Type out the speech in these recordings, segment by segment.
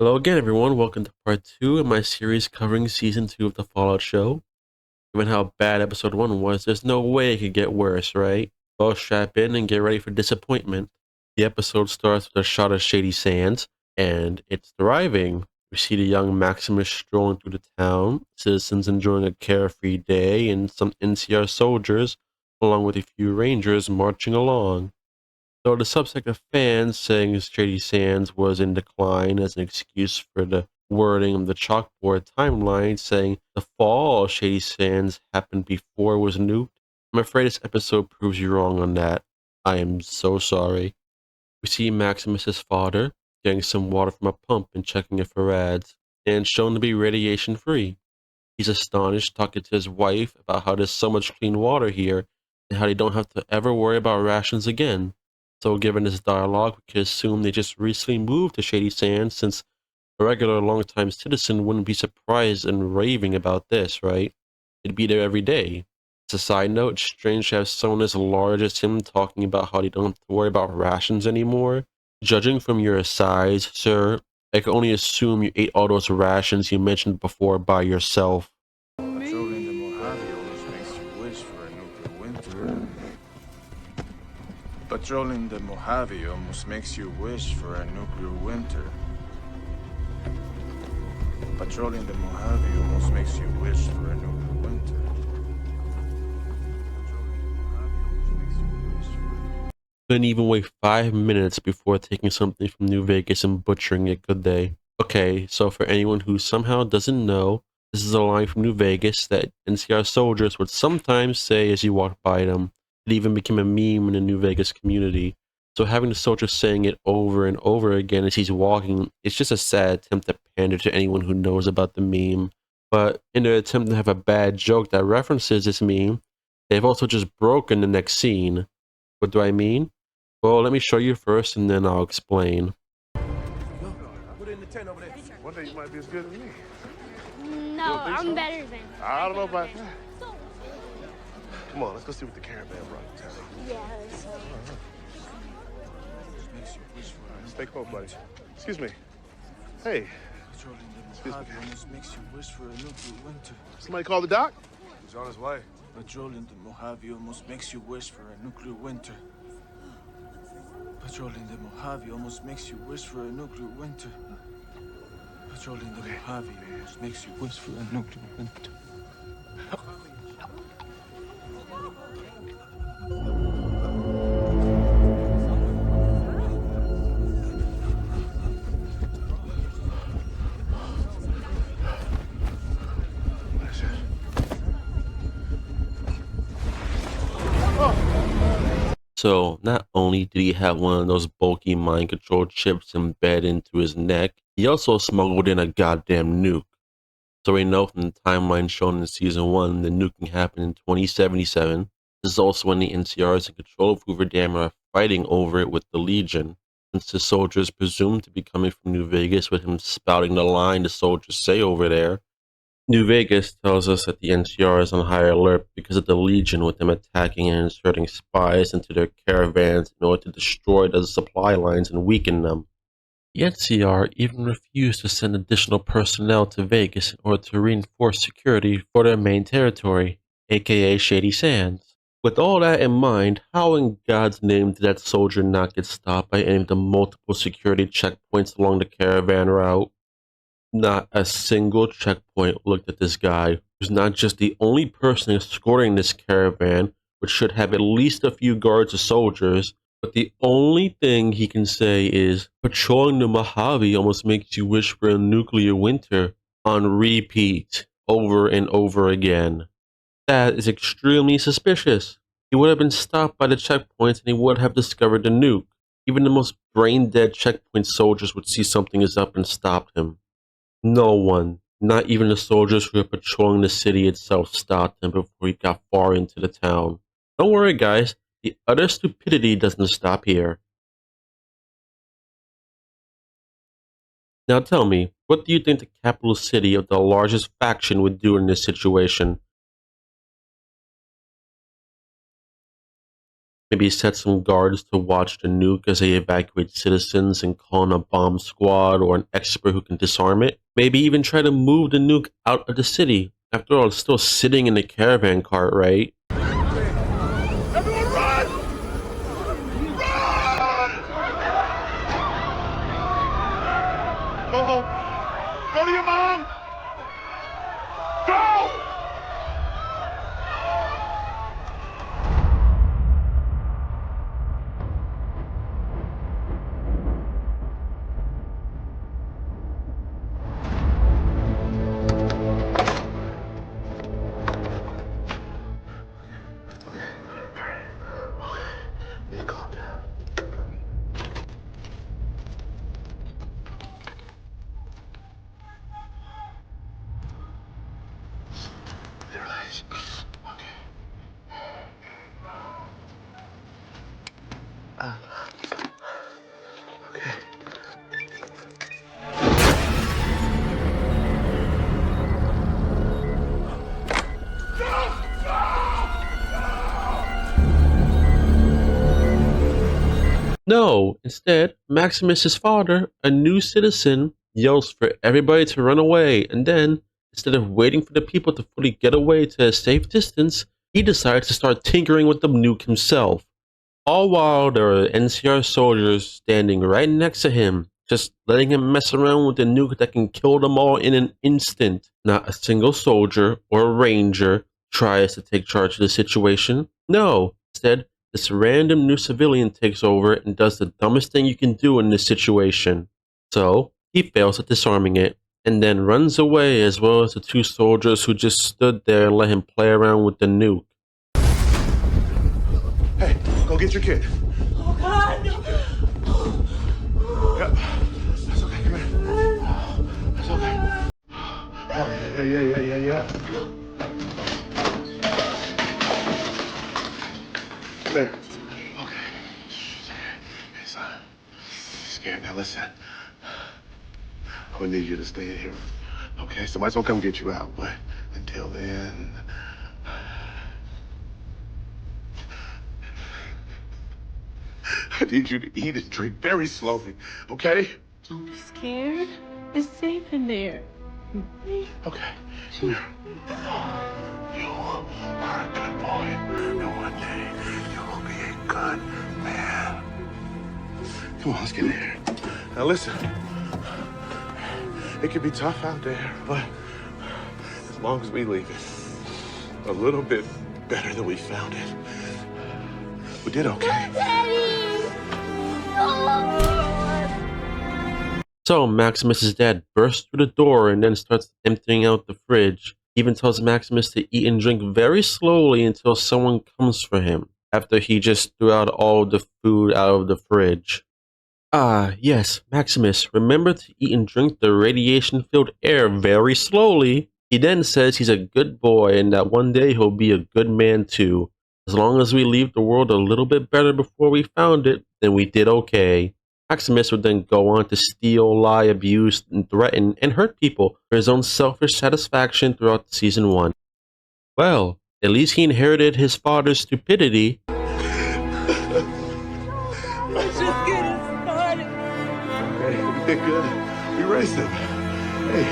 Hello again, everyone. Welcome to part 2 of my series covering season 2 of the Fallout show. Given how bad episode 1 was, there's no way it could get worse, right? Well, strap in and get ready for disappointment. The episode starts with a shot of Shady Sands, and it's thriving. We see the young Maximus strolling through the town, citizens enjoying a carefree day, and some NCR soldiers, along with a few rangers, marching along. So the subsect of fans saying Shady Sands was in decline as an excuse for the wording of the chalkboard timeline saying the fall of Shady Sands happened before it was nuked. I'm afraid this episode proves you wrong on that. I am so sorry. We see Maximus's father getting some water from a pump and checking it for ads, and shown to be radiation free. He's astonished talking to his wife about how there's so much clean water here and how they don't have to ever worry about rations again. So, given this dialogue, we could assume they just recently moved to Shady Sands since a regular longtime citizen wouldn't be surprised and raving about this, right? It'd be there every day. As a side note, it's strange to have someone as large as him talking about how they don't have to worry about rations anymore. Judging from your size, sir, I can only assume you ate all those rations you mentioned before by yourself. Patrolling the Mojave almost makes you wish for a nuclear winter. Patrolling the Mojave almost makes you wish for a nuclear winter. Patrolling the Mojave almost makes you wish for a nuclear winter. Patrolling the Mojave almost makes you wish for. Couldn't even wait 5 minutes before taking something from New Vegas and butchering it, could they? Okay, so for anyone who somehow doesn't know, this is a line from New Vegas that NCR soldiers would sometimes say as you walk by them. It even became a meme in the New Vegas community. So having the soldier saying it over and over again as he's walking, it's just a sad attempt to pander to anyone who knows about the meme. But in their attempt to have a bad joke that references this meme, they've also just broken the next scene. What do I mean? Well, let me show you first and then I'll explain. Put it in the tent over there. One day you might be as good as me. No, think I'm so? better than. I don't know about that. Come on, let's go see what the caravan brought to town. Yeah. Makes you wish for a Stay close, buddy. Excuse me. Hey, Patrolling the Excuse me. Mojave almost makes you wish for a nuclear winter. somebody call the doc? He's on his way. Patrolling the Mojave almost makes you wish for a nuclear winter. Patrolling the Mojave almost makes you wish for a nuclear winter. Patrolling the Mojave almost makes you wish for a nuclear winter. So, not only did he have one of those bulky mind control chips embedded into his neck, he also smuggled in a goddamn nuke. So we know from the timeline shown in season 1, the nuking happened in 2077. This is also when the NCR is in control of Hoover Dam and are fighting over it with the Legion. Since the soldiers presumed to be coming from New Vegas with him spouting the line the soldiers say over there, New Vegas tells us that the NCR is on high alert because of the Legion, with them attacking and inserting spies into their caravans in order to destroy the supply lines and weaken them. The NCR even refused to send additional personnel to Vegas in order to reinforce security for their main territory, aka Shady Sands. With all that in mind, how in God's name did that soldier not get stopped by any of the multiple security checkpoints along the caravan route? Not a single checkpoint looked at this guy, who's not just the only person escorting this caravan, which should have at least a few guards or soldiers, but the only thing he can say is, patrolling the Mojave almost makes you wish for a nuclear winter, on repeat, over and over again. That is extremely suspicious. He would have been stopped by the checkpoints and he would have discovered the nuke. Even the most brain-dead checkpoint soldiers would see something is up and stop him. No one, not even the soldiers who were patrolling the city itself, stopped him before he got far into the town. Don't worry, guys, the utter stupidity doesn't stop here. Now tell me, what do you think the capital city of the largest faction would do in this situation? Maybe set some guards to watch the nuke as they evacuate citizens and call in a bomb squad or an expert who can disarm it. Maybe even try to move the nuke out of the city. After all, it's still sitting in the caravan cart, right? Everyone run! Run! Go! Go to your mom! Go! Yeah, calm down. Relax. Okay. Okay. No, instead, Maximus's father, a new citizen, yells for everybody to run away, and then, instead of waiting for the people to fully get away to a safe distance, he decides to start tinkering with the nuke himself. All while there are NCR soldiers standing right next to him, just letting him mess around with the nuke that can kill them all in an instant. Not a single soldier or ranger tries to take charge of the situation. No, instead, this random new civilian takes over and does the dumbest thing you can do in this situation. So, he fails at disarming it, and then runs away as well as the two soldiers who just stood there and let him play around with the nuke. Hey, go get your kid. Oh, God. Yep. That's okay. Come here. That's okay. Oh, yeah. Come here. Okay. Hey, son. You're scared. Now listen. I'm gonna need you to stay in here. Okay? Somebody's gonna come get you out, but until then. I need you to eat and drink very slowly, okay? Don't be scared. It's safe in there. Okay. Come here. You are a good boy. And one day you will be a good man. Come on, let's get in here. Now listen. It can be tough out there, but as long as we leave it a little bit better than we found it, we did okay. Daddy! No! So Maximus's dad bursts through the door and then starts emptying out the fridge. He even tells Maximus to eat and drink very slowly until someone comes for him, after he just threw out all the food out of the fridge. Ah, yes, Maximus, remember to eat and drink the radiation-filled air very slowly. He then says he's a good boy and that one day he'll be a good man too. As long as we leave the world a little bit better before we found it, then we did okay. Maximus would then go on to steal, lie, abuse, and threaten, and hurt people for his own selfish satisfaction throughout Season 1. Well, at least he inherited his father's stupidity. Let's just get it started. Hey, we did good. We raised him. Hey.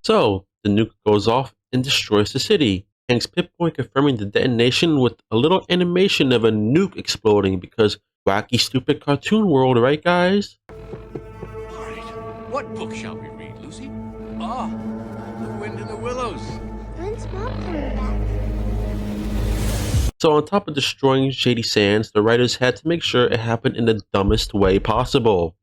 So, the nuke goes off and destroys the city. Hank's Pip-Boy confirming the detonation with a little animation of a nuke exploding because wacky stupid cartoon world, right guys? Right. What book shall we read, Lucy? Ah, The Wind in the Willows. When's Mom coming back? So on top of destroying Shady Sands, the writers had to make sure it happened in the dumbest way possible.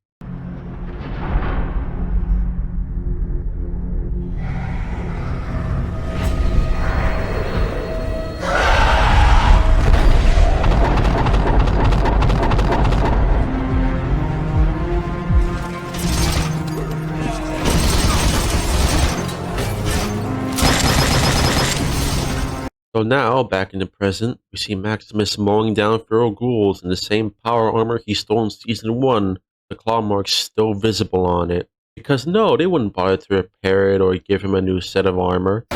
So now, back in the present, we see Maximus mowing down feral ghouls in the same power armor he stole in Season 1, the claw marks still visible on it. Because no, they wouldn't bother to repair it or give him a new set of armor.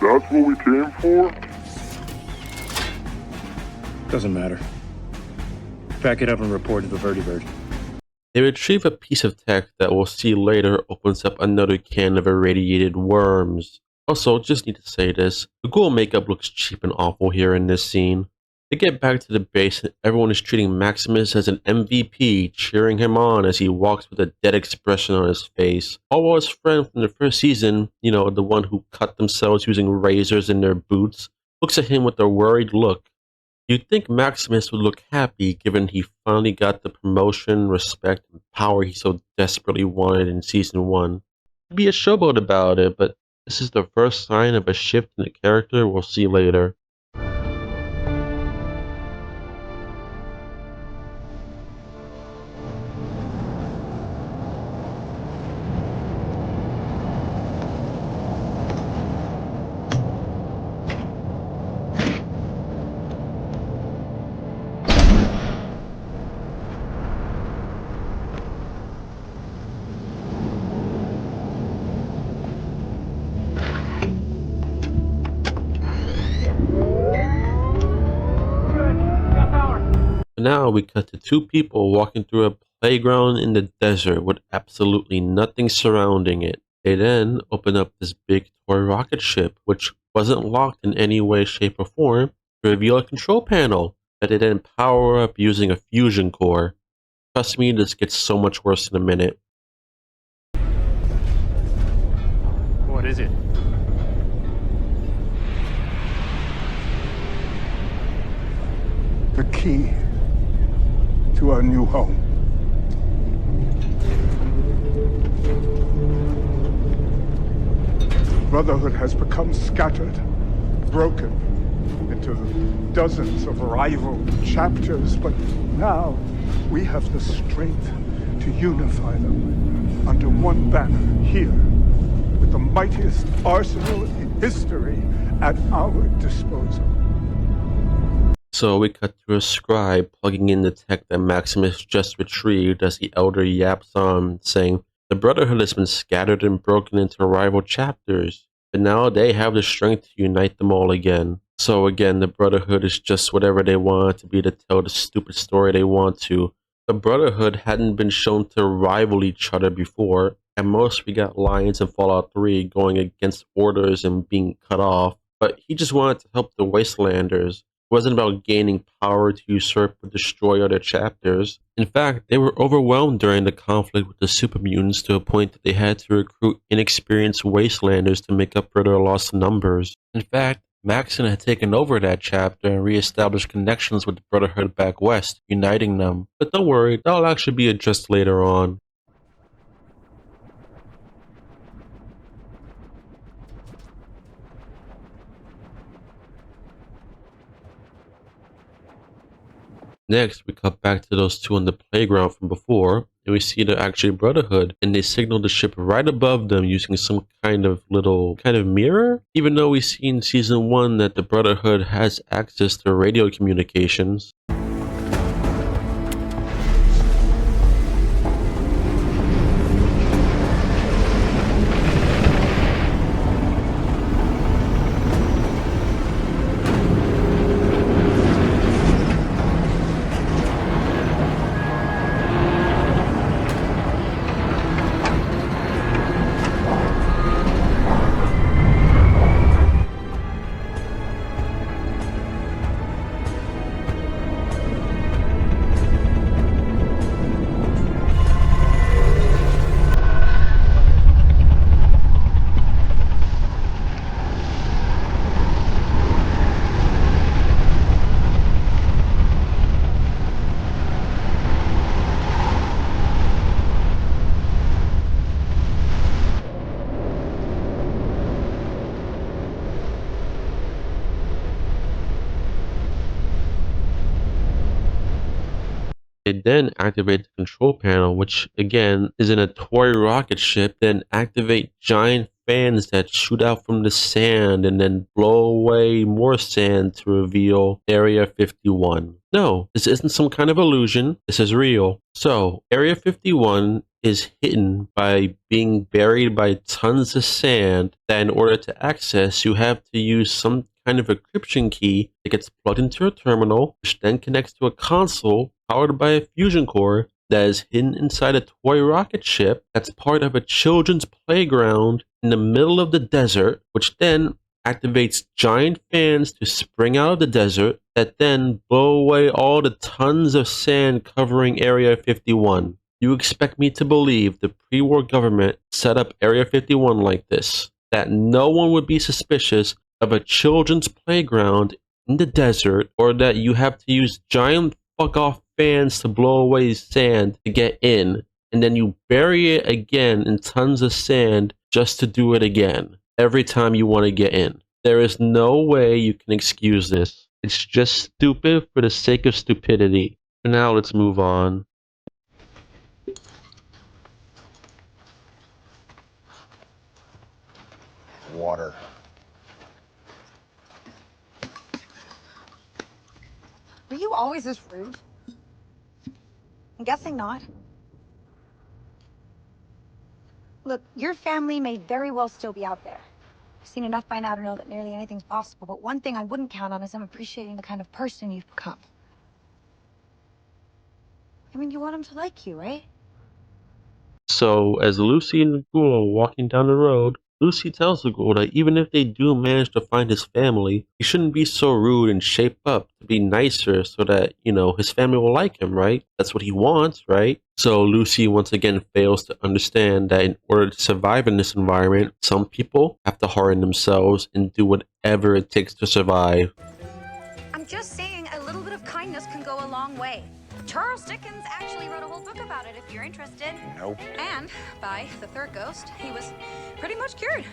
That's what we came for? Doesn't matter. Pack it up and report to the Vertibird. They retrieve a piece of tech that we'll see later opens up another can of irradiated worms. Also, just need to say this, the ghoul makeup looks cheap and awful here in this scene. They get back to the base and everyone is treating Maximus as an MVP, cheering him on as he walks with a dead expression on his face. All while his friend from the first season, the one who cut themselves using razors in their boots, looks at him with a worried look. You'd think Maximus would look happy given he finally got the promotion, respect, and power he so desperately wanted in Season 1. He'd be a showboat about it, but this is the first sign of a shift in the character we'll see later. Now we cut to two people walking through a playground in the desert with absolutely nothing surrounding it. They then open up this big toy rocket ship, which wasn't locked in any way, shape, or form, to reveal a control panel that they then power up using a fusion core. Trust me, this gets so much worse in a minute. What is it? The key to our new home. Brotherhood has become scattered, broken into dozens of rival chapters, but now we have the strength to unify them under one banner here, with the mightiest arsenal in history at our disposal. So we cut to a scribe plugging in the tech that Maximus just retrieved as the elder yaps on, saying, the Brotherhood has been scattered and broken into rival chapters, but now they have the strength to unite them all again. So again, the Brotherhood is just whatever they want to be to tell the stupid story they want to. The Brotherhood hadn't been shown to rival each other before. At most, we got Lions in Fallout 3 going against orders and being cut off, but he just wanted to help the Wastelanders. It wasn't about gaining power to usurp or destroy other chapters. In fact, they were overwhelmed during the conflict with the super mutants to a point that they had to recruit inexperienced Wastelanders to make up for their lost numbers. In fact, Maxon had taken over that chapter and re-established connections with the Brotherhood back west, uniting them. But don't worry, that'll actually be addressed later on. Next, we cut back to those two on the playground from before, and we see they're actually Brotherhood, and they signal the ship right above them using some kind of mirror? Even though we see in Season 1 that the Brotherhood has access to radio communications. They then activate the control panel, which again is in a toy rocket ship, then activate giant fans that shoot out from the sand and then blow away more sand to reveal Area 51. No, this isn't some kind of illusion. This is real. So, Area 51 is hidden by being buried by tons of sand that in order to access, you have to use some kind of encryption key that gets plugged into a terminal, which then connects to a console powered by a fusion core that is hidden inside a toy rocket ship that's part of a children's playground in the middle of the desert, which then activates giant fans to spring out of the desert that then blow away all the tons of sand covering Area 51. You expect me to believe the pre-war government set up Area 51 like this, that no one would be suspicious of a children's playground in the desert, or that you have to use giant fuck-off fans to blow away sand to get in, and then you bury it again in tons of sand just to do it again every time you want to get in. There is no way you can excuse this. It's just stupid for the sake of stupidity. For now, let's move on. Water. Were you always this rude? I'm guessing not. Look, your family may very well still be out there. I've seen enough by now to know that nearly anything's possible, but one thing I wouldn't count on is them appreciating the kind of person you've become. I mean, you want them to like you, right? So, as Lucy and the ghoul are walking down the road, Lucy tells the ghoul that even if they do manage to find his family, he shouldn't be so rude and shape up to be nicer so that, his family will like him, right? That's what he wants, right? So Lucy once again fails to understand that in order to survive in this environment, some people have to harden themselves and do whatever it takes to survive. I'm just saying a little bit of kindness can go a long way. Charles Dickens actually wrote a whole book about it if you're interested. Nope. And by the third ghost, he was pretty much cured.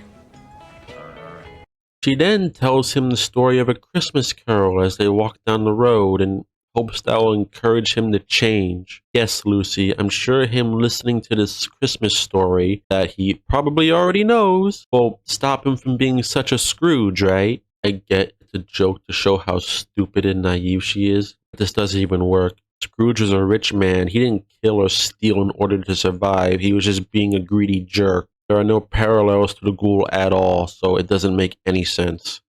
She then tells him the story of A Christmas Carol as they walk down the road and hopes that will encourage him to change. Yes, Lucy, I'm sure him listening to this Christmas story that he probably already knows will stop him from being such a Scrooge, right? I get it's a joke to show how stupid and naive she is, but this doesn't even work. Scrooge was a rich man. He didn't kill or steal in order to survive. He was just being a greedy jerk. There are no parallels to the ghoul at all, so it doesn't make any sense.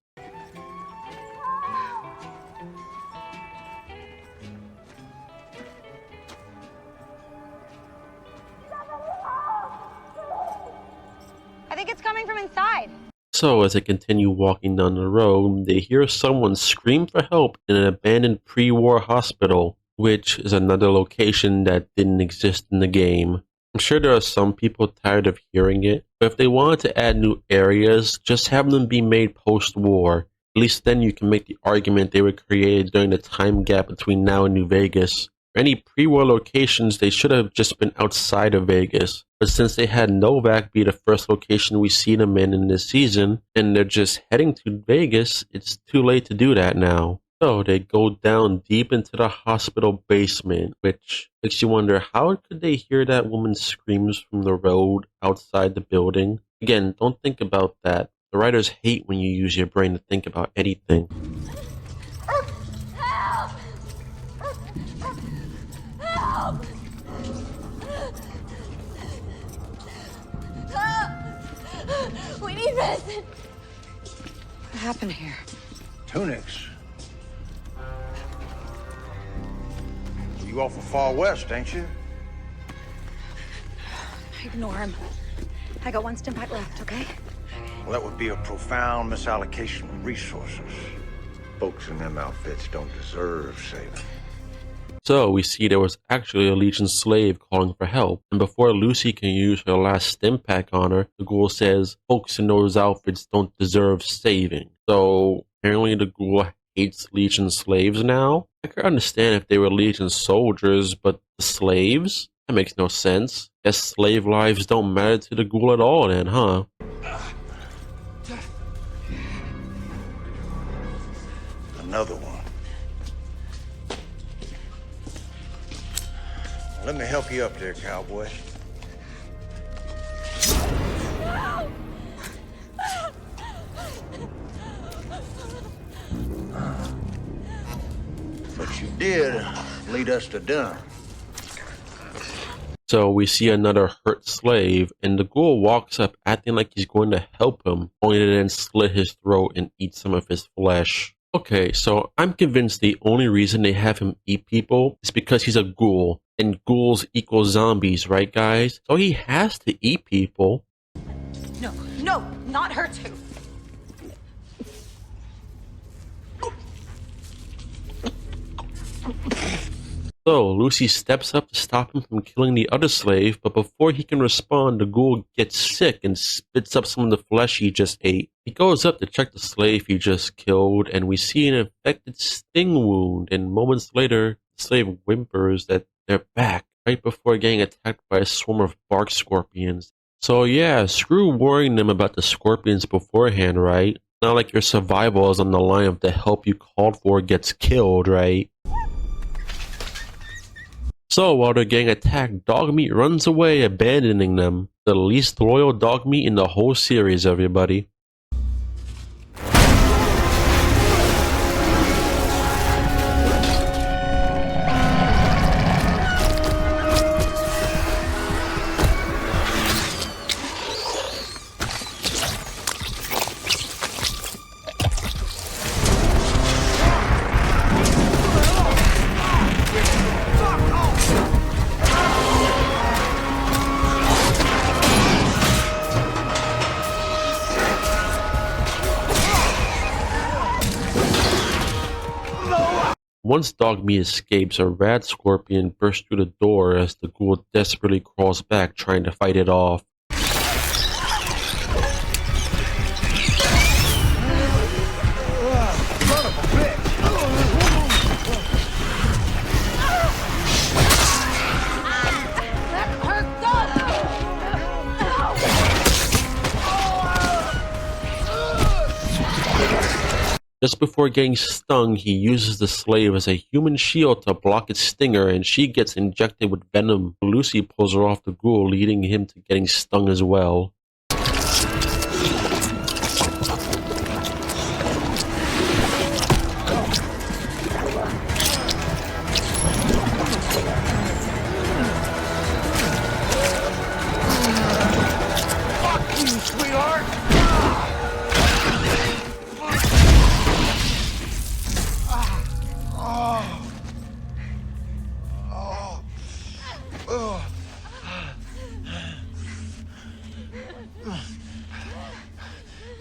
I think it's coming from inside. So as they continue walking down the road, they hear someone scream for help in an abandoned pre-war hospital, which is another location that didn't exist in the game. I'm sure there are some people tired of hearing it, but if they wanted to add new areas, just have them be made post-war. At least then you can make the argument they were created during the time gap between now and New Vegas. For any pre-war locations, they should have just been outside of Vegas. But since they had Novak be the first location we see them in this season, and they're just heading to Vegas, it's too late to do that now. So they go down deep into the hospital basement, which makes you wonder, how could they hear that woman's screams from the road outside the building? Again, don't think about that. The writers hate when you use your brain to think about anything. Help! Help! Help! We need medicine. What happened here? Tunics. You off of far west, ain't you? Ignore him. I got one stim pack left, okay? Well, that would be a profound misallocation of resources. Folks in them outfits don't deserve saving. So we see there was actually a Legion slave calling for help, and before Lucy can use her last stim pack on her, the ghoul says folks in those outfits don't deserve saving. So apparently the ghoul hates Legion slaves now? I could understand if they were Legion soldiers, but the slaves? That makes no sense. Guess slave lives don't matter to the ghoul at all then, huh? Another one. Let me help you up there, cowboy. But you did lead us to dinner. So we see another hurt slave, and the ghoul walks up acting like he's going to help him, only to then slit his throat and eat some of his flesh. Okay, so I'm convinced the only reason they have him eat people is because he's a ghoul, and ghouls equal zombies, right guys? So he has to eat people. No, no, not her too. So Lucy steps up to stop him from killing the other slave, but before he can respond, the ghoul gets sick and spits up some of the flesh he just ate. He goes up to check the slave he just killed, and we see an infected sting wound, and moments later, the slave whimpers that they're back, right before getting attacked by a swarm of bark scorpions. So yeah, screw warning them about the scorpions beforehand, right? Not like your survival is on the line if the help you called for gets killed, right? So while they're getting attacked, Dogmeat runs away, abandoning them. The least loyal Dogmeat in the whole series, everybody. Once Dogmeat escapes, a rad scorpion bursts through the door as the ghoul desperately crawls back, trying to fight it off. Just before getting stung, he uses the slave as a human shield to block its stinger, and she gets injected with venom. Lucy pulls her off the ghoul, leading him to getting stung as well. Fuck you, sweetheart!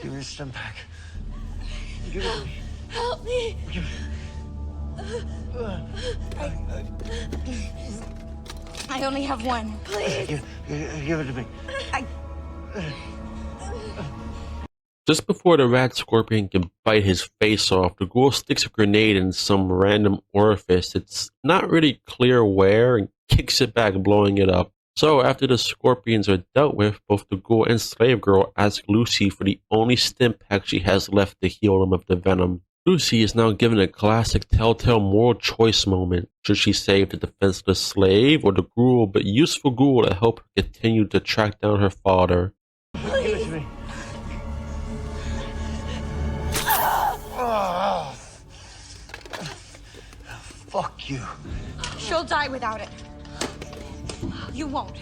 Give me your stim pack. Give it to me. Help me. I only have one. Please. Give it to me. Just before the rat scorpion can bite his face off, the ghoul sticks a grenade in some random orifice. It's not really clear where, and kicks it back, blowing it up. So after the scorpions are dealt with, both the ghoul and slave girl ask Lucy for the only stim pack she has left to heal them of the venom. Lucy is now given a classic telltale moral choice moment. Should she save the defenseless slave or the cruel but useful ghoul to help her continue to track down her father? Give it to me. Oh. Fuck you. She'll die without it. You won't.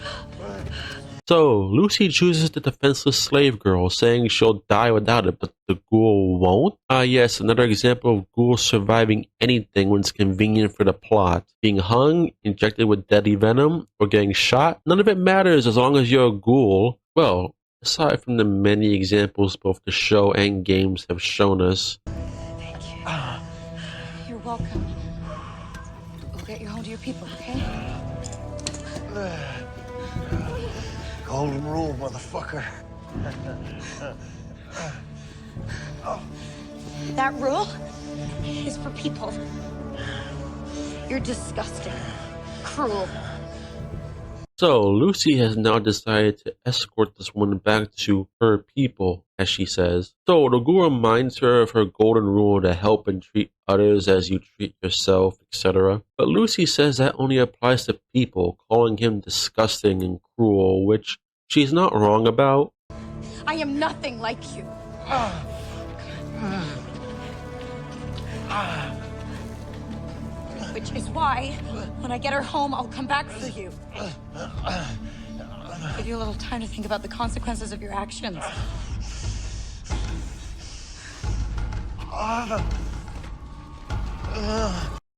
So, Lucy chooses the defenseless slave girl, saying she'll die without it, but the ghoul won't? Yes, another example of ghouls surviving anything when it's convenient for the plot. Being hung, injected with deadly venom, or getting shot, none of it matters as long as you're a ghoul. Well, aside from the many examples both the show and games have shown us. Thank you. You're welcome. We'll get you home to your people, okay? Golden rule, motherfucker. That rule is for people. You're disgusting. Cruel. So Lucy has now decided to escort this woman back to her people, as she says. So the ghoul reminds her of her golden rule to help and treat others as you treat yourself, etc. But Lucy says that only applies to people, calling him disgusting and cruel, which she's not wrong about. I am nothing like you. Which is why, when I get her home, I'll come back for you. Give you a little time to think about the consequences of your actions.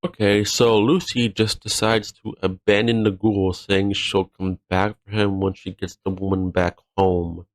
Okay, so Lucy just decides to abandon the ghoul, saying she'll come back for him when she gets the woman back home.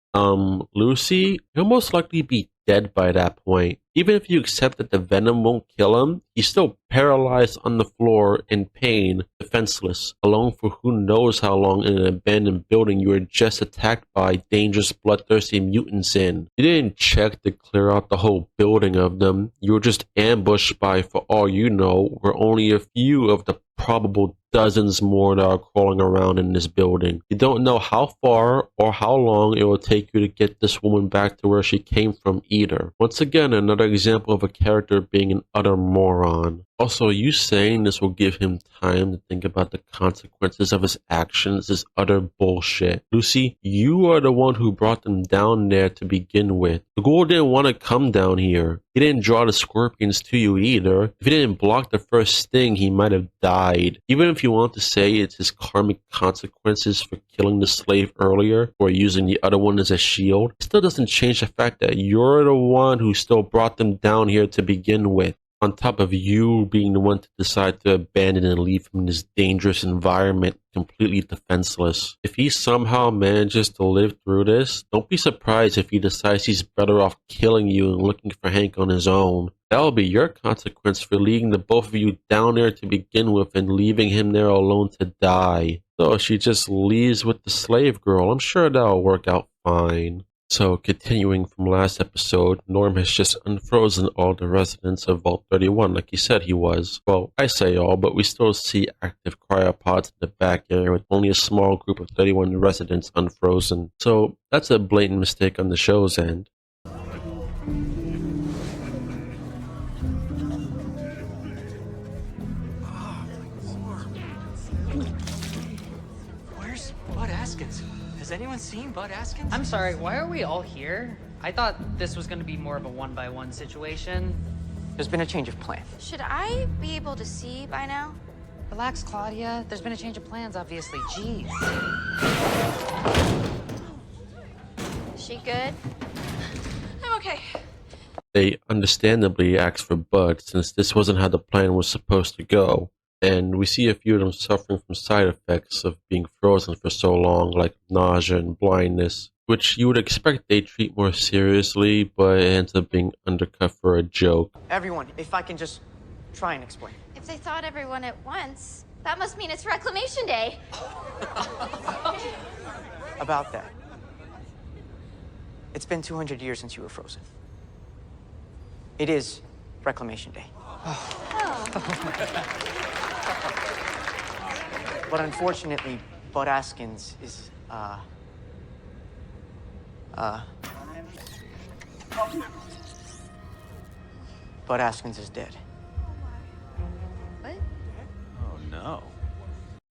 Lucy, he'll most likely be dead by that point. Even if you accept that the venom won't kill him, he's still paralyzed on the floor in pain, defenseless, alone for who knows how long in an abandoned building you were just attacked by dangerous bloodthirsty mutants in. You didn't check to clear out the whole building of them. You were just ambushed by, for all you know, were only a few of the probable dozens more that are crawling around in this building. You don't know how far or how long it will take you to get this woman back to where she came from either. Once again, another example of a character being an utter moron. Also, you saying this will give him time to think about the consequences of his actions is utter bullshit. Lucy, you are the one who brought them down there to begin with. The ghoul didn't want to come down here. He didn't draw the scorpions to you either. If he didn't block the first sting, he might have died. Even if you want to say it's his karmic consequences for killing the slave earlier or using the other one as a shield, it still doesn't change the fact that you're the one who still brought them down here to begin with. On top of you being the one to decide to abandon and leave him in this dangerous environment completely defenseless. If he somehow manages to live through this, don't be surprised if he decides he's better off killing you and looking for Hank on his own. That'll be your consequence for leading the both of you down there to begin with and leaving him there alone to die. So if she just leaves with the slave girl, I'm sure that'll work out fine. So, continuing from last episode, Norm has just unfrozen all the residents of Vault 31 like he said he was. Well, I say all, but we still see active cryopods in the back area with only a small group of 31 residents unfrozen. So, that's a blatant mistake on the show's end. Where's Bud Askins? Has anyone seen Bud Askins? I'm sorry, why are we all here? I thought this was going to be more of a one-by-one situation. There's been a change of plan. Should I be able to see by now? Relax, Claudia. There's been a change of plans, obviously. Jeez. Is she good? I'm okay. They understandably asked for Bud since this wasn't how the plan was supposed to go. And we see a few of them suffering from side effects of being frozen for so long, like nausea and blindness, which you would expect they treat more seriously, but it ends up being undercut for a joke. Everyone, if I can just try and explain. If they thought everyone at once, that must mean it's Reclamation Day. About that. It's been 200 years since you were frozen. It is Reclamation Day. But unfortunately, Bud Askins is, Bud Askins is dead. What? Oh, no.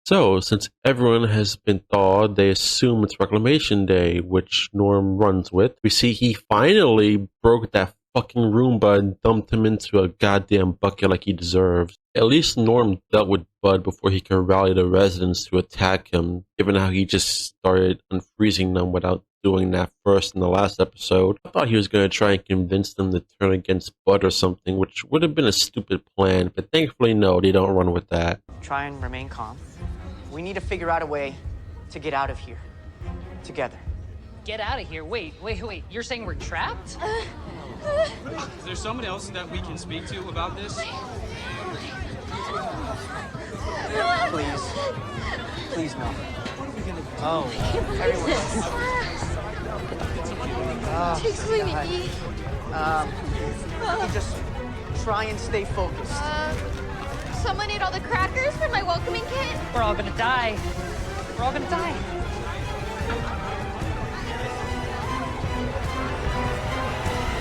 So, since everyone has been thawed, they assume it's Reclamation Day, which Norm runs with. We see he finally broke that fucking Roomba and dumped him into a goddamn bucket like he deserves. At least Norm dealt with Bud before he can rally the residents to attack him, given how he just started unfreezing them without doing that first in the last episode. I thought he was going to try and convince them to turn against Bud or something, which would have been a stupid plan, but thankfully no, they don't run with that. Try and remain calm. We need to figure out a way to get out of here. Together. Get out of here. Wait. You're saying we're trapped? Is there someone else that we can speak to about this? Please. Please, no. Oh. Everyone. Takes me to eat. You just try and stay focused. Someone ate all the crackers from my welcoming kit? We're all gonna die. We're all gonna die.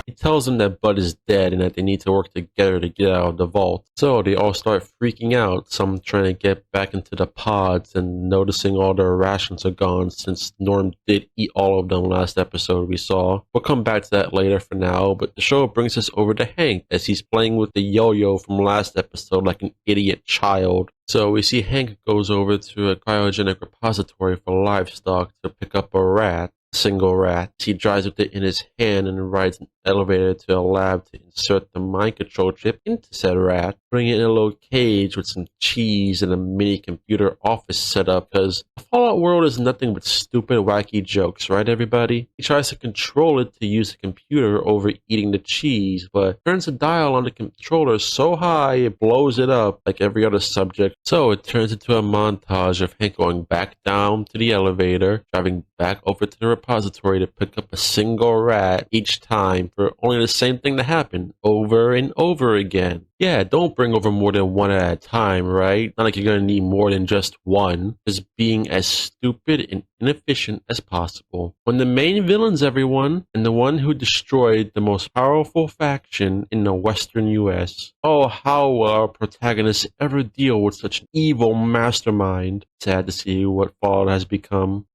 He tells them that Bud is dead and that they need to work together to get out of the vault. So they all start freaking out, some trying to get back into the pods and noticing all their rations are gone since Norm did eat all of them last episode we saw. We'll come back to that later for now, but the show brings us over to Hank as he's playing with the yo-yo from last episode like an idiot child. So we see Hank goes over to a cryogenic repository for livestock to pick up a rat. Single rat. He drives with it in his hand and rides an elevator to a lab to insert the mind control chip into said rat, putting it in a little cage with some cheese and a mini computer office setup because the Fallout world is nothing but stupid, wacky jokes, right everybody? He tries to control it to use the computer over eating the cheese, but turns the dial on the controller so high it blows it up like every other subject. So it turns into a montage of Hank going back down to the elevator, driving back over to the repository to pick up a single rat each time for only the same thing to happen over and over again. Yeah, don't bring over more than one at a time, right? Not like you're gonna need more than just one. Just being as stupid and inefficient as possible. When the main villains, everyone, and the one who destroyed the most powerful faction in the Western US. Oh, how will our protagonists ever deal with such an evil mastermind? Sad to see what Fallout has become.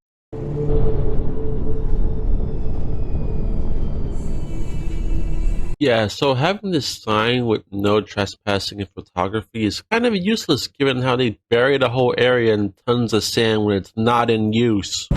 Yeah, so having this sign with no trespassing and photography is kind of useless given how they bury the whole area in tons of sand when it's not in use.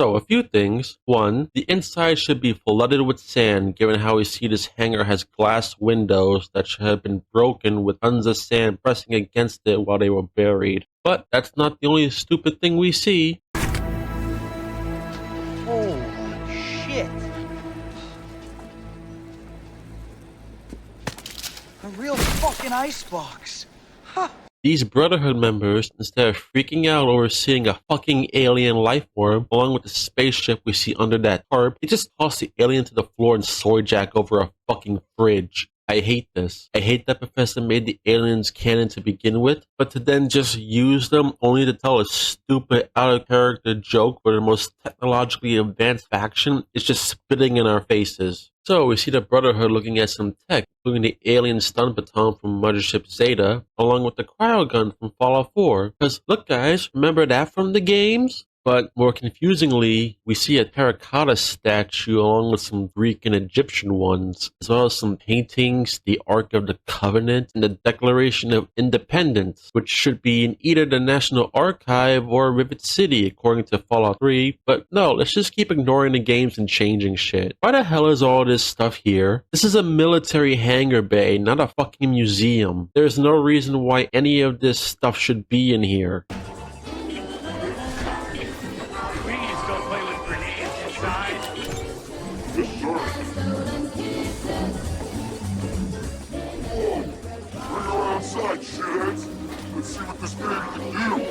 So, a few things. One, the inside should be flooded with sand, given how we see this hangar has glass windows that should have been broken with tons of sand pressing against it while they were buried. But that's not the only stupid thing we see. Holy shit. A real fucking icebox. Huh. These Brotherhood members, instead of freaking out over seeing a fucking alien life form, along with the spaceship we see under that tarp, they just toss the alien to the floor and soy jack over a fucking fridge. I hate this. I hate that Bethesda made the aliens canon to begin with, but to then just use them only to tell a stupid, out-of-character joke where the most technologically advanced faction is just spitting in our faces. So we see the Brotherhood looking at some tech, including the alien stun baton from Mothership Zeta, along with the cryogun from Fallout 4. Because look guys, remember that from the games? But more confusingly, we see a terracotta statue along with some Greek and Egyptian ones, as well as some paintings, the Ark of the Covenant, and the Declaration of Independence, which should be in either the National Archive or Rivet City, according to Fallout 3. But no, let's just keep ignoring the games and changing shit. Why the hell is all this stuff here? This is a military hangar bay, not a fucking museum. There's no reason why any of this stuff should be in here. Shitheads. Let's see what this man can do.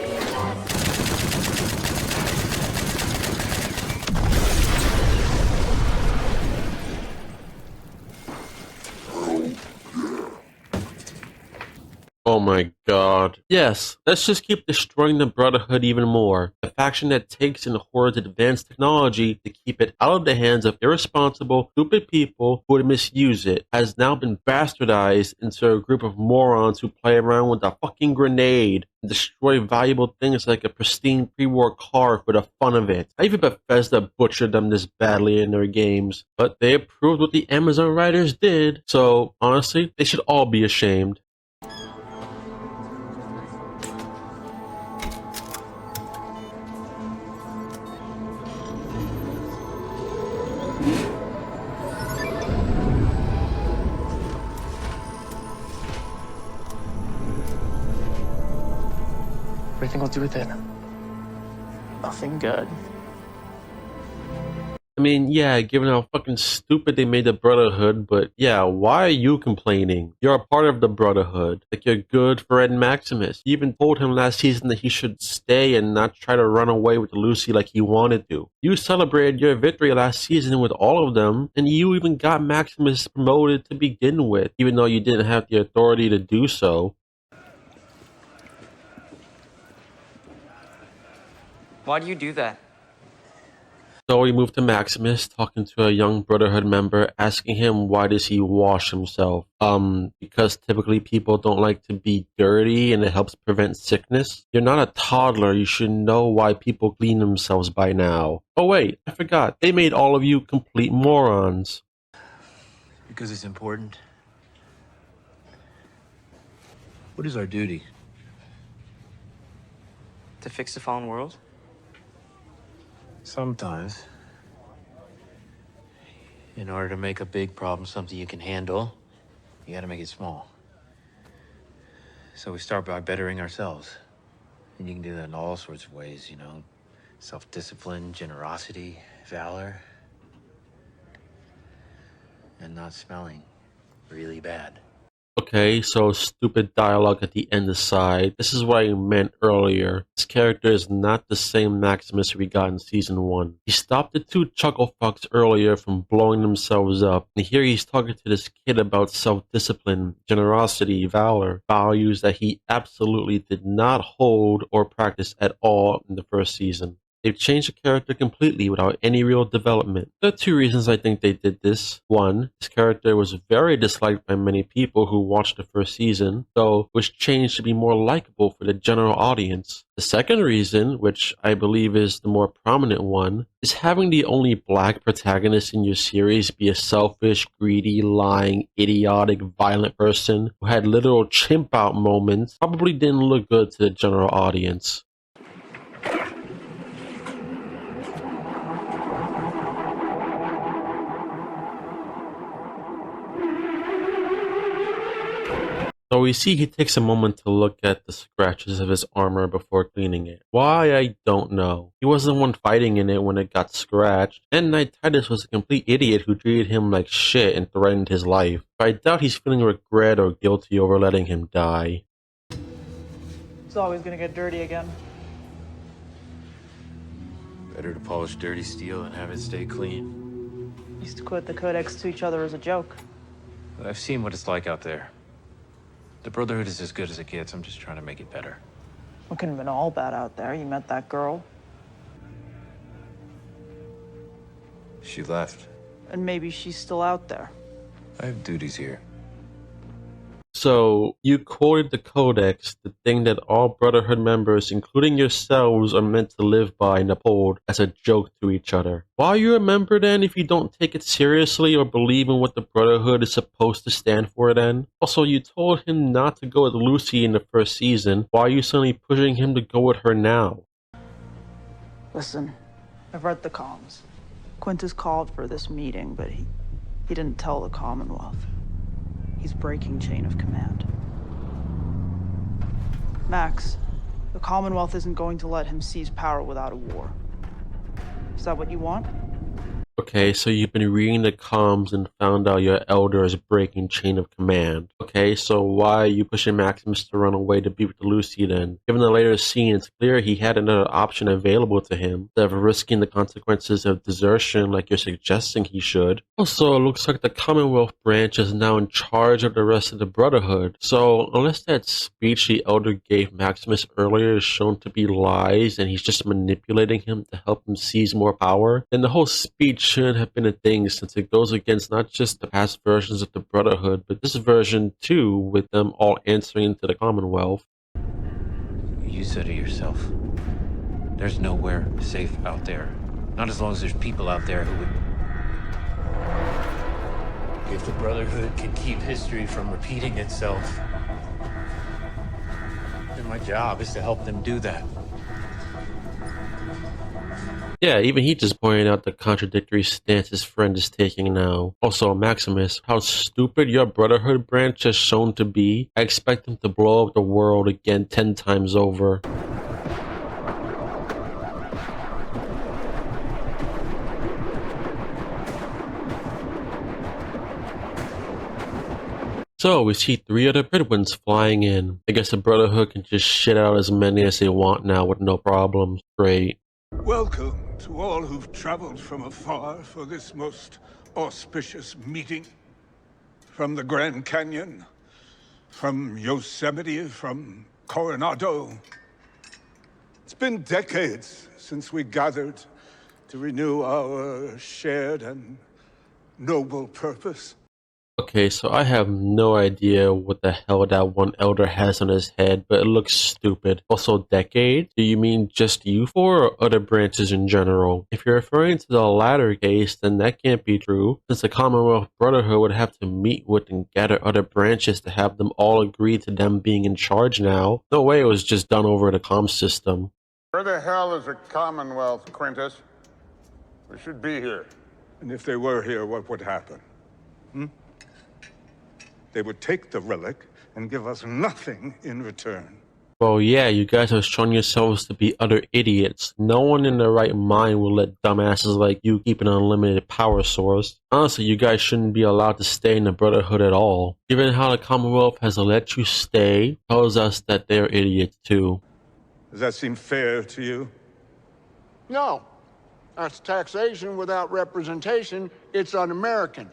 Oh my god. Yes, let's just keep destroying the Brotherhood even more. The faction that takes and hoards advanced technology to keep it out of the hands of irresponsible, stupid people who would misuse it has now been bastardized into a group of morons who play around with a fucking grenade and destroy valuable things like a pristine pre-war car for the fun of it. Not even Bethesda butchered them this badly in their games, but they approved what the Amazon writers did, so honestly, they should all be ashamed. What do you think I'll do with it? Nothing good. I mean, yeah, given how fucking stupid they made the Brotherhood, but yeah, why are you complaining? You're a part of the Brotherhood. Like, you're good for Ed Maximus. You even told him last season that he should stay and not try to run away with Lucy like he wanted to. You celebrated your victory last season with all of them, and you even got Maximus promoted to begin with, even though you didn't have the authority to do so. Why do you do that? So we move to Maximus, talking to a young Brotherhood member, asking him why does he wash himself? Because typically people don't like to be dirty and it helps prevent sickness. You're not a toddler, you should know why people clean themselves by now. Oh wait, I forgot, they made all of you complete morons. Because it's important. What is our duty? To fix the fallen world? Sometimes. In order to make a big problem something you can handle, you gotta make it small. So we start by bettering ourselves. And you can do that in all sorts of ways, you know. Self-discipline, generosity, valor. And not smelling really bad. Okay, so stupid dialogue at the end aside, this is what I meant earlier. This character is not the same Maximus we got in Season 1. He stopped the two chuckle fucks earlier from blowing themselves up, and here he's talking to this kid about self-discipline, generosity, valor, values that he absolutely did not hold or practice at all in the first season. They've changed the character completely without any real development. There are two reasons I think they did this. One, this character was very disliked by many people who watched the first season, so it was changed to be more likable for the general audience. The second reason, which I believe is the more prominent one, is having the only black protagonist in your series be a selfish, greedy, lying, idiotic, violent person who had literal chimp out moments probably didn't look good to the general audience. So we see he takes a moment to look at the scratches of his armor before cleaning it. Why, I don't know. He wasn't the one fighting in it when it got scratched, and Knight Titus was a complete idiot who treated him like shit and threatened his life. But I doubt he's feeling regret or guilty over letting him die. It's always gonna get dirty again. Better to polish dirty steel and have it stay clean. Used to quote the Codex to each other as a joke. I've seen what it's like out there. The Brotherhood is as good as it gets. I'm just trying to make it better. It couldn't have been all bad out there. You met that girl. She left. And maybe she's still out there. I have duties here. So, you quoted the Codex, the thing that all Brotherhood members, including yourselves, are meant to live by and uphold as a joke to each other. Why are you a member then if you don't take it seriously or believe in what the Brotherhood is supposed to stand for then? Also, you told him not to go with Lucy in the first season. Why are you suddenly pushing him to go with her now? Listen, I've read the comms. Quintus called for this meeting, but he didn't tell the Commonwealth. He's breaking chain of command. Max, the Commonwealth isn't going to let him seize power without a war. Is that what you want? Okay, so you've been reading the comms and found out your elder is breaking chain of command. Okay, so why are you pushing Maximus to run away to be with Lucy then? Given the later scene, it's clear he had another option available to him, instead of risking the consequences of desertion like you're suggesting he should. Also, it looks like the Commonwealth branch is now in charge of the rest of the Brotherhood. So, unless that speech the elder gave Maximus earlier is shown to be lies and he's just manipulating him to help him seize more power, then the whole speech shouldn't have been a thing since it goes against not just the past versions of the Brotherhood, but this version too, with them all answering to the Commonwealth. You said it yourself. There's nowhere safe out there. Not as long as there's people out there who would... If the Brotherhood can keep history from repeating itself, then my job is to help them do that. Yeah, even he just pointed out the contradictory stance his friend is taking now. Also, Maximus, how stupid your Brotherhood branch has shown to be. I expect him to blow up the world again 10 times over. So we see 3 other Bedouins flying in. I guess the Brotherhood can just shit out as many as they want now with no problems. Great. Welcome to all who've traveled from afar for this most auspicious meeting. From the Grand Canyon, from Yosemite, from Coronado. It's been decades since we gathered to renew our shared and noble purpose. Okay, so I have no idea what the hell that one elder has on his head, but it looks stupid. Also, decade? Do you mean just you four or other branches in general? If you're referring to the latter case, then that can't be true, since the Commonwealth Brotherhood would have to meet with and gather other branches to have them all agree to them being in charge now. No way it was just done over the comm system. Where the hell is the Commonwealth, Quintus? We should be here. And if they were here, what would happen? They would take the relic and give us nothing in return. Well, yeah, you guys have shown yourselves to be utter idiots. No one in their right mind will let dumbasses like you keep an unlimited power source. Honestly, you guys shouldn't be allowed to stay in the Brotherhood at all. Given how the Commonwealth has let you stay, tells us that they're idiots too. Does that seem fair to you? No. That's taxation without representation. It's un-American.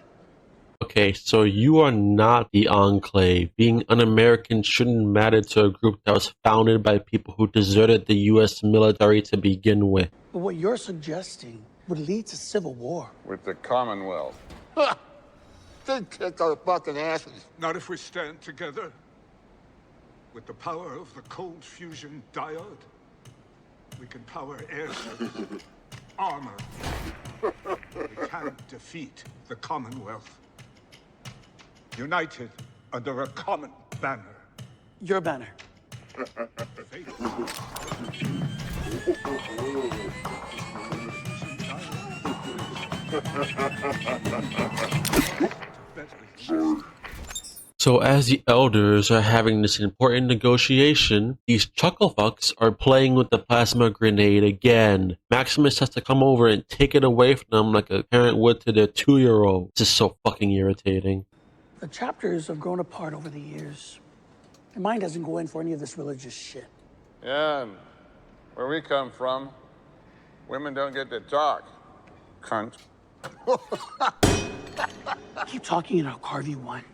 Okay, so you are not the Enclave. Being un-American shouldn't matter to a group that was founded by people who deserted the U.S. military to begin with. But what you're suggesting would lead to civil war. With the Commonwealth. They kick our fucking asses. Not if we stand together. With the power of the cold fusion diode, we can power airships, armor. We can defeat the Commonwealth. United under a common banner. Your banner. So as the elders are having this important negotiation, these chucklefucks are playing with the plasma grenade again. Maximus has to come over and take it away from them like a parent would to their 2-year-old. This is so fucking irritating. The chapters have grown apart over the years. And mine doesn't go in for any of this religious shit. Yeah, and where we come from, women don't get to talk. Cunt. Keep talking and I'll carve you one.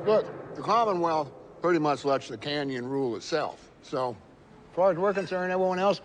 Look, the Commonwealth pretty much lets the canyon rule itself. So, as far as we're concerned, everyone else,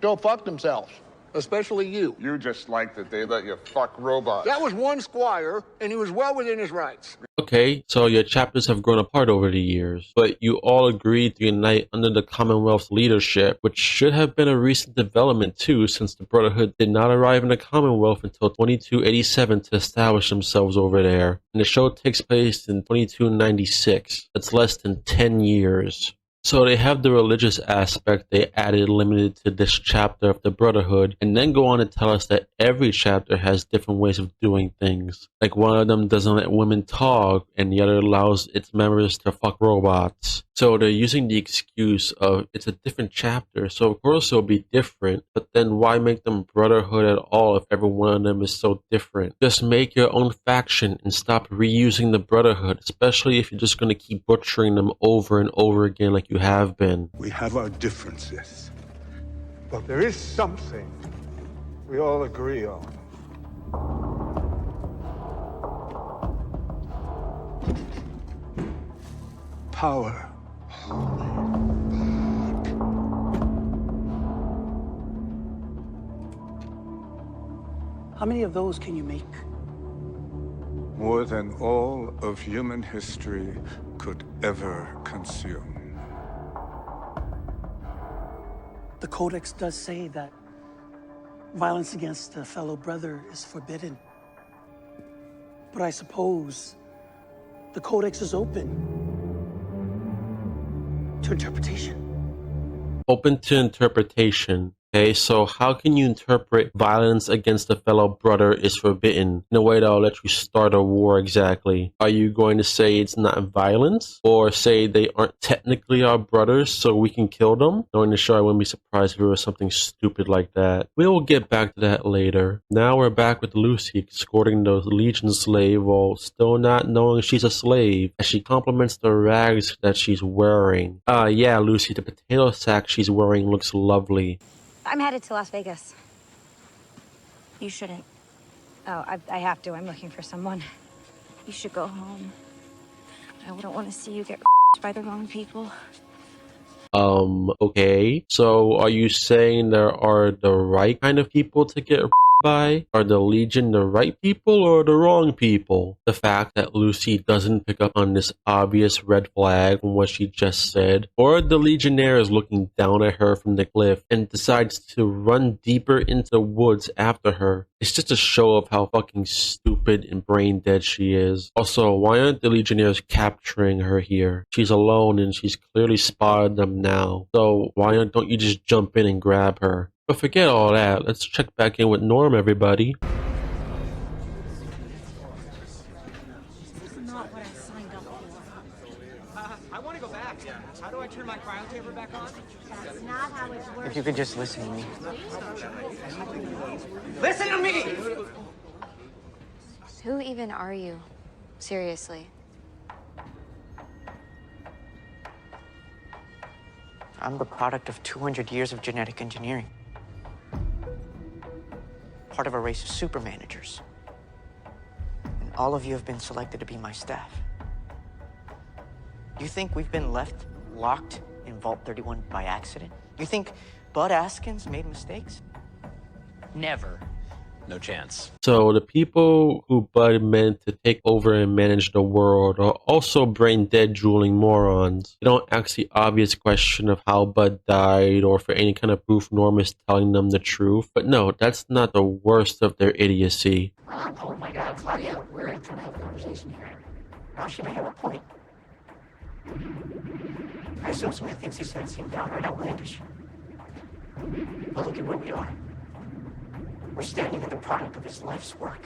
go fuck themselves. Especially you. You just like that they let you fuck robots. That was one squire, and he was well within his rights. Okay, so your chapters have grown apart over the years, but you all agreed to unite under the Commonwealth's leadership, which should have been a recent development too, since the Brotherhood did not arrive in the Commonwealth until 2287 to establish themselves over there. And the show takes place in 2296. That's less than 10 years. So they have the religious aspect they added limited to this chapter of the Brotherhood, and then go on to tell us that every chapter has different ways of doing things. Like one of them doesn't let women talk, and the other allows its members to fuck robots. So they're using the excuse of it's a different chapter, so of course it'll be different, but then why make them Brotherhood at all if every one of them is so different? Just make your own faction and stop reusing the Brotherhood, especially if you're just going to keep butchering them over and over again like you have been. We have our differences, but there is something we all agree on. Power. How many of those can you make? More than all of human history could ever consume. The Codex does say that violence against a fellow brother is forbidden. But I suppose the Codex is open to interpretation. Open to interpretation. Okay, so how can you interpret violence against a fellow brother is forbidden in a way that'll let you start a war exactly? Are you going to say it's not violence? Or say they aren't technically our brothers so we can kill them? Knowing the show, I wouldn't be surprised if it was something stupid like that. We will get back to that later. Now we're back with Lucy escorting the Legion slave while still not knowing she's a slave, as she compliments the rags that she's wearing. Yeah, Lucy, the potato sack she's wearing looks lovely. I'm headed to Las Vegas. You shouldn't. Oh, I have to. I'm looking for someone. You should go home. I wouldn't want to see you get by the wrong people. Okay. So are you saying there are the right kind of people to get by? Are the Legion the right people or the wrong people? The fact that Lucy doesn't pick up on this obvious red flag from what she just said, or the Legionnaire is looking down at her from the cliff and decides to run deeper into the woods after her. It's just a show of how fucking stupid and brain dead she is. Also, why aren't the Legionnaires capturing her here? She's alone and she's clearly spotted them now. So why don't you just jump in and grab her? But forget all that. Let's check back in with Norm, everybody. This is not what I signed up for. I want to go back. How do I turn my cryo back on? That's not how it works. If you could just listen to me. Listen to me! Who even are you? Seriously. I'm the product of 200 years of genetic engineering. Part of a race of super managers. And all of you have been selected to be my staff. You think we've been left locked in Vault 31 by accident? You think Bud Askins made mistakes? Never. No chance. So the people who Bud meant to take over and manage the world are also brain dead drooling morons. They don't ask the obvious question of how Bud died or for any kind of proof Norm is telling them the truth. But no, that's not the worst of their idiocy. Oh my God, Claudia, we're in trying to have a conversation here. Now she may have a point. I assume some of the things he said seem downright outlandish. But look at where we are. We're standing at the product of his life's work.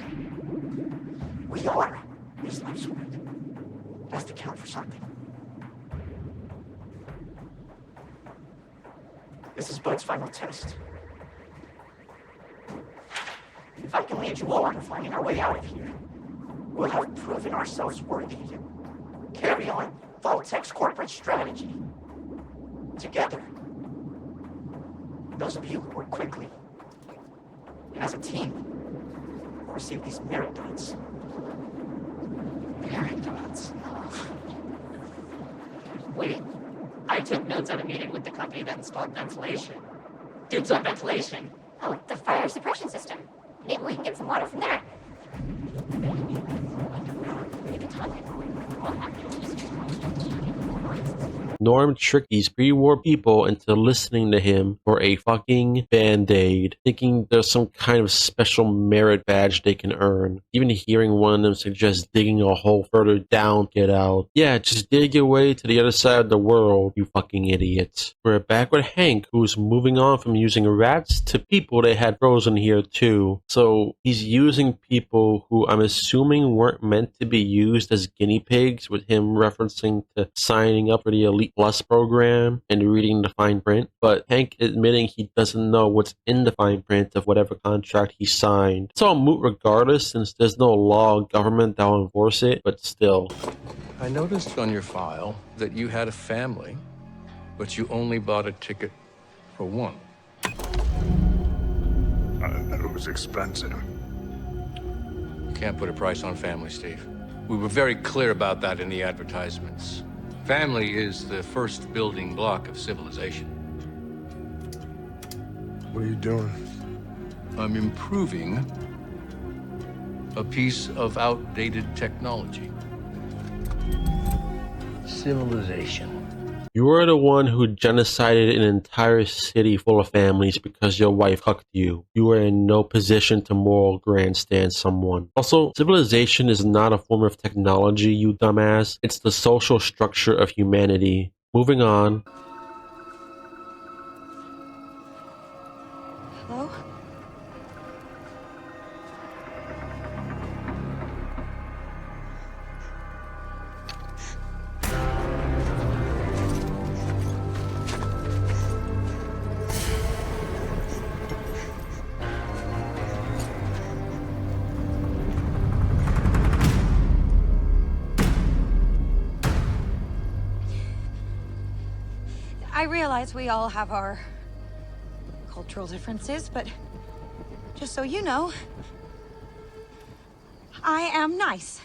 We are his life's work. It has to count for something. This is Bud's final test. If I can lead you all to finding our way out of here, we'll have proven ourselves worthy to carry on Vault-Tech's corporate strategy. Together. Those of you who work quickly, as a team, receive these merit dots. Merit dots. Wait, I took notes at a meeting with the company that installed ventilation. Dibs on ventilation. Oh, the fire suppression system. Maybe we can get some water from there. Norm tricked these pre-war people into listening to him for a fucking band-aid, thinking there's some kind of special merit badge they can earn. Even hearing one of them suggest digging a hole further down, get out. Yeah, just dig your way to the other side of the world, you fucking idiots. We're back with Hank, who's moving on from using rats to people they had frozen here too. So he's using people who I'm assuming weren't meant to be used as guinea pigs, with him referencing to signing up for the Elite Plus program and reading the fine print, but Hank admitting he doesn't know what's in the fine print of whatever contract he signed. It's all moot regardless, since there's no law or government that will enforce it, but still. I noticed on your file that you had a family, but you only bought a ticket for one. It was expensive. You can't put a price on family, Steve. We were very clear about that in the advertisements. Family is the first building block of civilization. What are you doing? I'm improving a piece of outdated technology. Civilization. You were the one who genocided an entire city full of families because your wife hucked you. You were in no position to moral grandstand someone. Also, civilization is not a form of technology, you dumbass. It's the social structure of humanity. Moving on. I realize we all have our cultural differences, but just so you know, I am nice.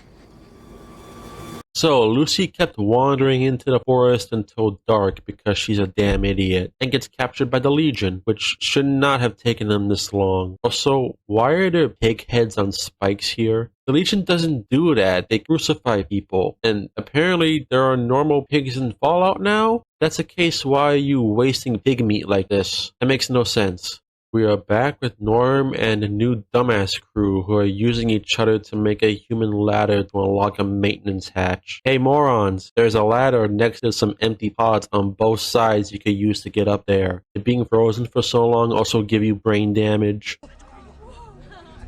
So Lucy kept wandering into the forest until dark because she's a damn idiot and gets captured by the Legion, which should not have taken them this long. Also, why are there pig heads on spikes here? The Legion doesn't do that. They crucify people. And apparently there are normal pigs in Fallout now? If that's the case, why are you wasting pig meat like this? That makes no sense. We are back with Norm and a new dumbass crew who are using each other to make a human ladder to unlock a maintenance hatch. Hey morons, there's a ladder next to some empty pods on both sides you could use to get up there. Did being frozen for so long also give you brain damage?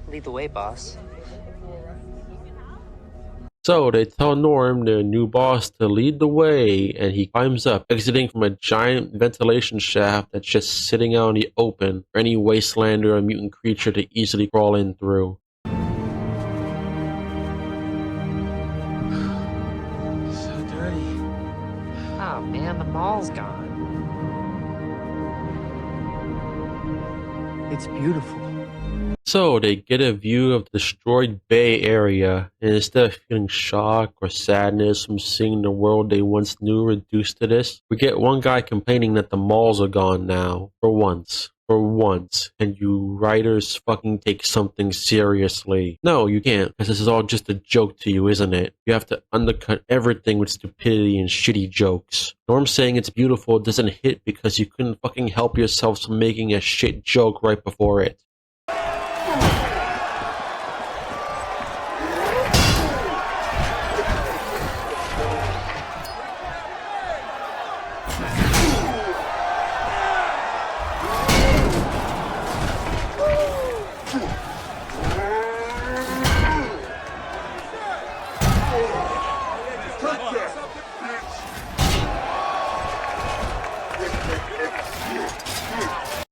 Lead the way, boss. So they tell Norm, their new boss, to lead the way, and he climbs up, exiting from a giant ventilation shaft that's just sitting out in the open for any wastelander or mutant creature to easily crawl in through. So dirty. Oh man, the mall's gone. It's beautiful. So they get a view of the destroyed Bay Area, and instead of feeling shock or sadness from seeing the world they once knew reduced to this, we get one guy complaining that the malls are gone now. For once. And you writers fucking take something seriously. No, you can't, because this is all just a joke to you, isn't it? You have to undercut everything with stupidity and shitty jokes. Norm saying it's beautiful doesn't hit because you couldn't fucking help yourselves from making a shit joke right before it.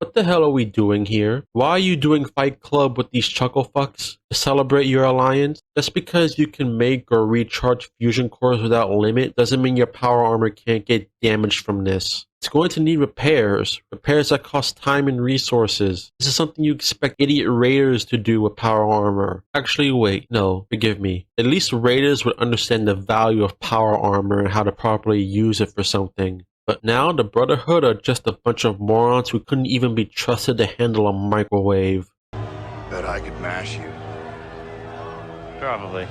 What the hell are we doing here? Why are you doing Fight Club with these chuckle fucks? To celebrate your alliance? Just because you can make or recharge fusion cores without limit doesn't mean your power armor can't get damaged from this. It's going to need repairs. Repairs that cost time and resources. This is something you expect idiot raiders to do with power armor. Actually, wait, no, forgive me. At least raiders would understand the value of power armor and how to properly use it for something. But now the Brotherhood are just a bunch of morons who couldn't even be trusted to handle a microwave. Bet I could mash you. Probably.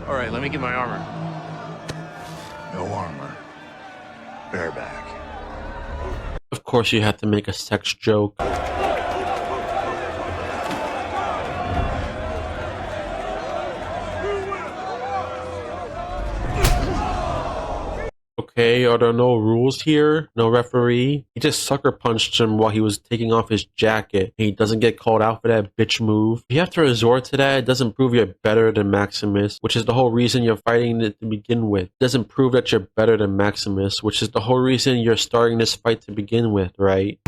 All right, let me get my armor. No armor. Bareback. Of course you had to make a sex joke. Okay, are there no rules here? No referee? He just sucker punched him while he was taking off his jacket. And he doesn't get called out for that bitch move. If you have to resort to that, it doesn't prove you're better than Maximus, which is the whole reason you're fighting it to begin with. It doesn't prove that you're better than Maximus, which is the whole reason you're starting this fight to begin with, right?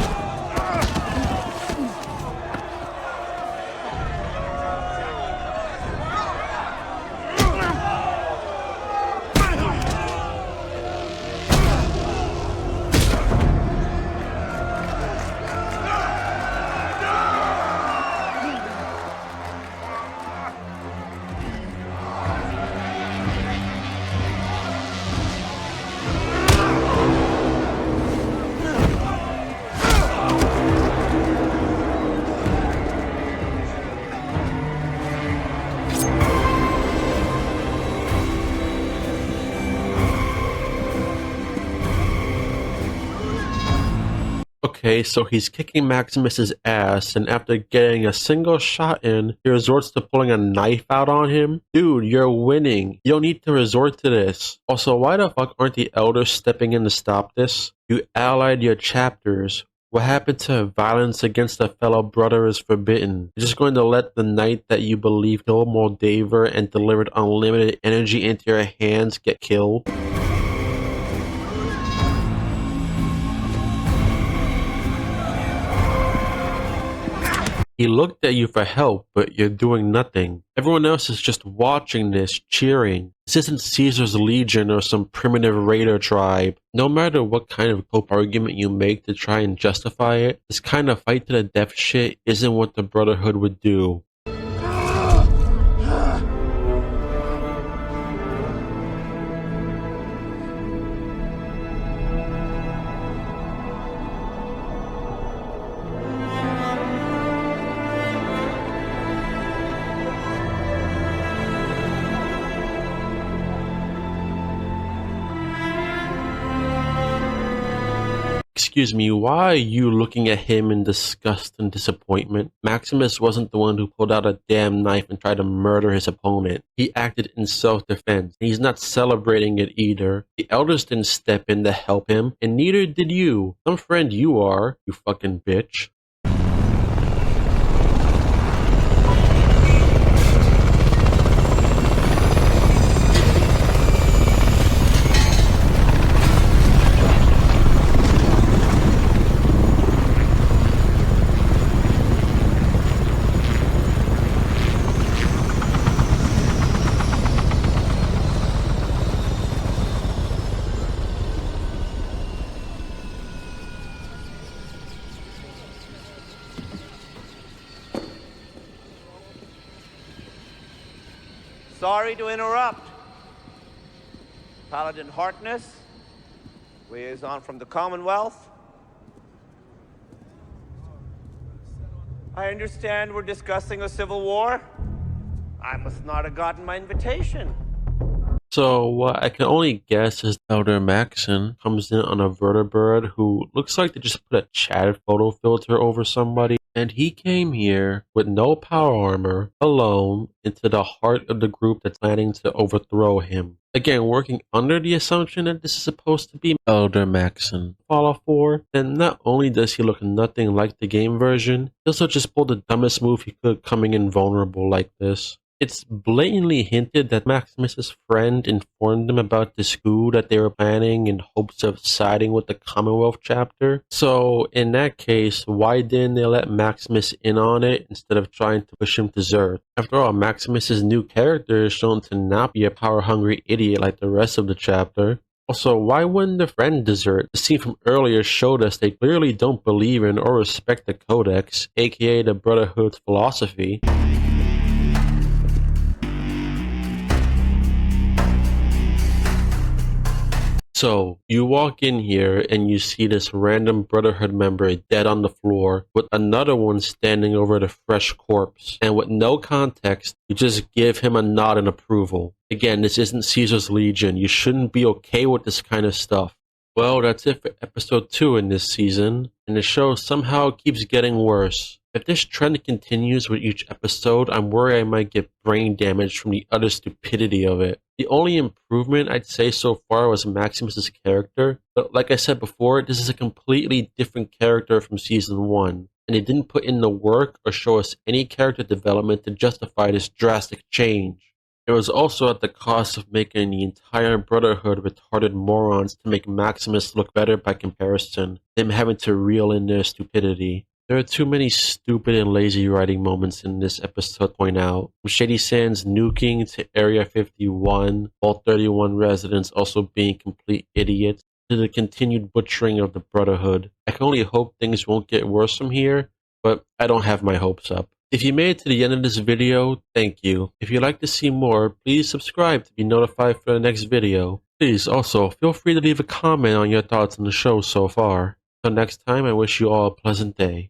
Okay, so he's kicking Maximus's ass, and after getting a single shot in, he resorts to pulling a knife out on him? Dude, you're winning. You don't need to resort to this. Also, why the fuck aren't the elders stepping in to stop this? You allied your chapters. What happened to violence against a fellow brother is forbidden? You're just going to let the knight that you believe killed Moldaver and delivered unlimited energy into your hands get killed? He looked at you for help, but you're doing nothing. Everyone else is just watching this, cheering. This isn't Caesar's Legion or some primitive raider tribe. No matter what kind of cope argument you make to try and justify it, this kind of fight to the death shit isn't what the Brotherhood would do. Excuse me, why are you looking at him in disgust and disappointment? Maximus wasn't the one who pulled out a damn knife and tried to murder his opponent. He acted in self-defense, and he's not celebrating it either. The elders didn't step in to help him, and neither did you. Some friend you are, you fucking bitch. Sorry to interrupt. Paladin Harkness, liaison from the Commonwealth. I understand we're discussing a civil war. I must not have gotten my invitation. So what I can only guess is Elder Maxon comes in on a vertebrate who looks like they just put a Chad photo filter over somebody, and he came here with no power armor, alone, into the heart of the group that's planning to overthrow him. Again, working under the assumption that this is supposed to be Elder Maxon. Fallout 4, then not only does he look nothing like the game version, he also just pulled the dumbest move he could coming in vulnerable like this. It's blatantly hinted that Maximus's friend informed them about this coup that they were planning in hopes of siding with the Commonwealth chapter. So in that case, why didn't they let Maximus in on it instead of trying to push him to desert? After all, Maximus's new character is shown to not be a power-hungry idiot like the rest of the chapter. Also, why wouldn't the friend desert? The scene from earlier showed us they clearly don't believe in or respect the Codex, aka the Brotherhood's philosophy. So, you walk in here and you see this random Brotherhood member dead on the floor with another one standing over the fresh corpse. And with no context, you just give him a nod in approval. Again, this isn't Caesar's Legion. You shouldn't be okay with this kind of stuff. Well, that's it for episode 2 in this season, and the show somehow keeps getting worse. If this trend continues with each episode, I'm worried I might get brain damage from the utter stupidity of it. The only improvement I'd say so far was Maximus's character, but like I said before, this is a completely different character from Season 1, and they didn't put in the work or show us any character development to justify this drastic change. It was also at the cost of making the entire Brotherhood retarded morons to make Maximus look better by comparison, them having to reel in their stupidity. There are too many stupid and lazy writing moments in this episode to point out. From Shady Sands nuking to Area 51, Vault 31 residents also being complete idiots, to the continued butchering of the Brotherhood. I can only hope things won't get worse from here, but I don't have my hopes up. If you made it to the end of this video, thank you. If you'd like to see more, please subscribe to be notified for the next video. Please also feel free to leave a comment on your thoughts on the show so far. Until next time, I wish you all a pleasant day.